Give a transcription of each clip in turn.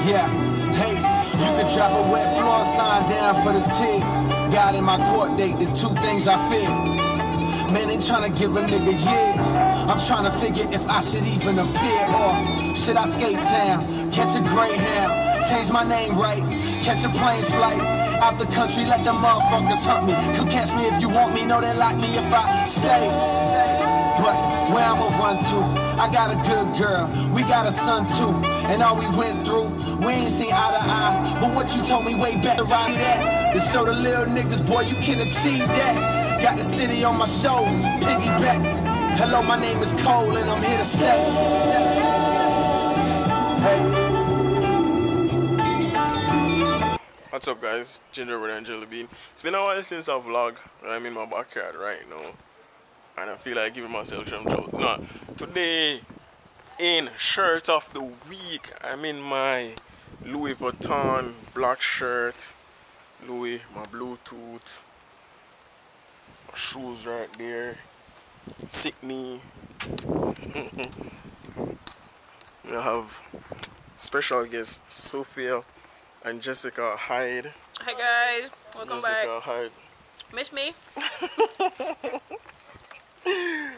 Yeah, hey, you can drop a wet floor sign down for the tigs. Got in my court date, the two things I fear. Man, they tryna give a nigga years. I'm tryna figure if I should even appear or should I skate town, catch a Greyhound, change my name right, catch a plane flight out the country, let the motherfuckers hunt me. Come catch me if you want me, know they like me if I stay. But where I'ma run to? I got a good girl, we got a son too. And all we went through, we ain't seen eye to eye. But what you told me way back to ride that, to show the little niggas, boy, you can achieve that. Got the city on my shoulders, piggyback. Hello, my name is Cole and I'm here to stay. Hey. What's up, guys? Ginger Bread and Jelly Bean. It's been a while since I vlog. I'm in my backyard right now. And I feel like giving myself some joke. No, today in shirt of the week, I'm in my Louis Vuitton black shirt, Louis, my Bluetooth, my shoes right there, sick knee. We have special guests Sophia and Jessica Hyde. Hi guys, welcome back. Jessica Hyde. Miss me?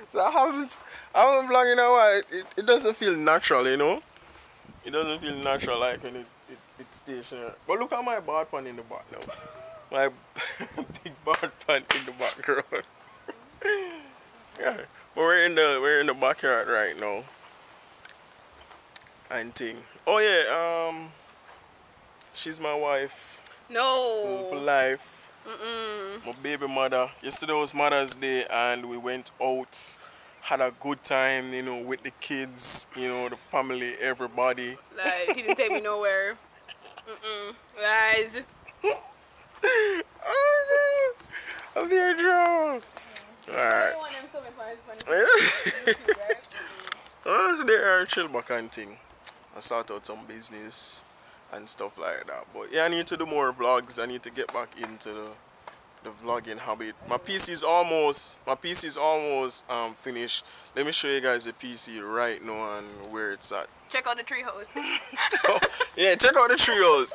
So I haven't vlogged in a while. It doesn't feel natural, you know. It doesn't feel natural like when it's stationary. But look at my bald pan in the back now. My big bald pan in the background. Yeah, but we're in the backyard right now. And thing. Oh yeah, she's my wife. No. For life. Mm-mm. My baby mother. Yesterday was Mother's Day and we went out, had a good time, you know, with the kids, you know, the family, everybody. Like, he didn't take me nowhere. Guys. Oh no! I'm here drunk. Alright. Honestly, they're chill back and thing. I sort out some business and stuff like that. But yeah, I need to do more vlogs. I need to get back into the vlogging habit. My PC is almost finished. Let me show you guys the PC right now and where it's at. Check out the treehouse. Oh, yeah, check out the treehouse.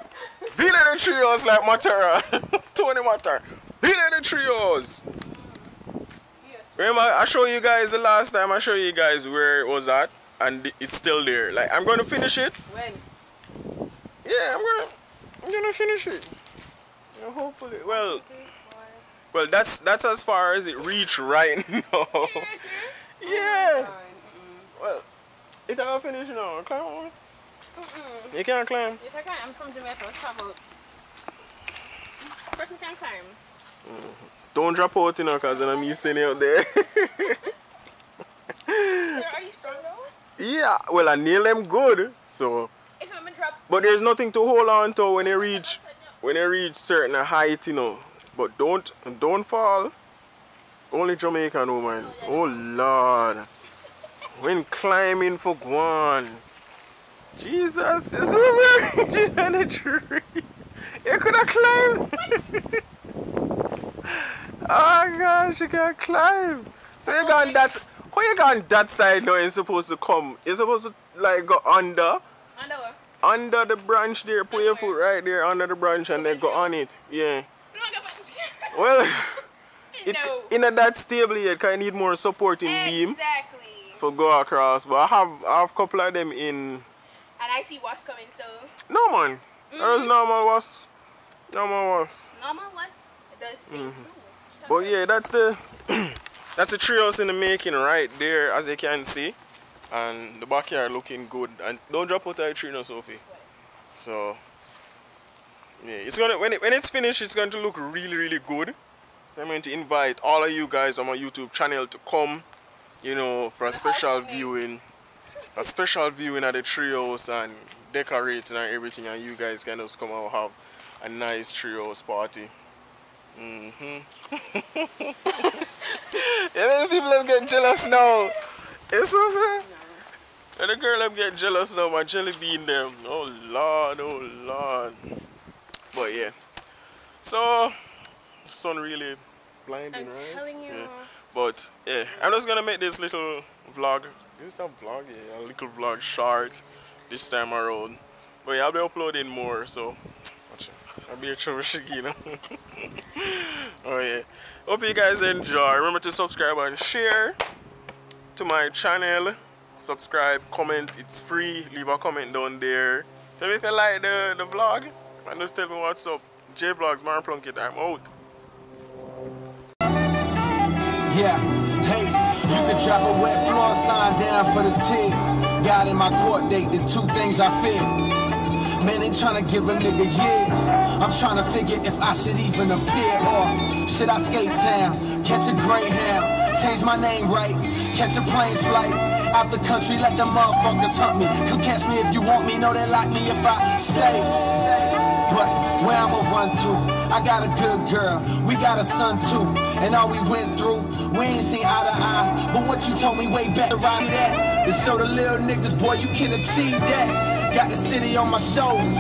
Be there the treehouse like Matara. Tony Matara. Be there the treehouse. Remember, I showed you guys the last time. I showed you guys where it was at, and it's still there. Like, I'm gonna finish it. When? Yeah, I'm gonna finish it. Yeah, hopefully. Well, that's as far as it reached right now. Yeah. Well, it's all finished now. Climb on. You can't climb. Yes, I can. I'm from Jamaica. Let's travel. Person can climb. Don't drop out, you know, because then I'm missing you out there. Are you strong though? Yeah. Well, I nail them good. So. If I'm drop. But there's nothing to hold on to when you reach certain height, you know. But don't fall. Only Jamaican woman. Oh Lord. When climbing for one. Jesus, it's so very on a tree. You could have climbed. Oh gosh, you can't climb. So you gone that. How you gone that side now? You're supposed to come. You're supposed to like go under. Under what? Under the branch there. Put your foot right there under the branch and then go on it. Yeah. Well, no. In that stable yet, because I need more supporting beam. Exactly. For go across. But I have a couple of them in. And I see what's coming, so. No man. There's normal was. Normal was. Normal was. It does stay too. But yeah, that's the that's the treehouse in the making right there, as you can see. And the backyard looking good. And don't drop out the tree now, Sophie. So yeah, it's gonna when it's finished, it's going to look really, really good. So I'm going to invite all of you guys on my YouTube channel to come, you know, for a special viewing. A special viewing at the treehouse and decorating and everything, and you guys can just come out have a nice treehouse party. Yeah, many people are getting jealous now. It's over. And the girl I'm getting jealous now, my jelly bean them. Oh Lord, oh Lord. But yeah. So the sun really blinding, I'm right? telling you. Yeah. But yeah, I'm just gonna make this little vlog. Is it a vlog? Yeah, a little vlog short this time around. But yeah, I'll be uploading more, so I'll be a troubleshooter, you know. Oh yeah. Hope you guys enjoy. Remember to subscribe and share to my channel. Subscribe, comment, it's free. Leave a comment down there. Tell me if you like the vlog and just tell me what's up. JVLOGS, Plunkett, I'm out. Yeah, hey, you can drop a wet floor sign down for the tigs. Got in my court date, the two things I fear. Man, they tryna give a nigga years. I'm tryna figure if I should even appear or should I skate town, catch a Greyhound, change my name right, catch a plane flight out the country, let them motherfuckers hunt me. Come catch me if you want me, know they like me if I stay. But where I'ma run to? I got a good girl, we got a son too. And all we went through, we ain't seen eye to eye. But what you told me way back, right that to show the little niggas, boy, you can achieve that. Got the city on my shoulders,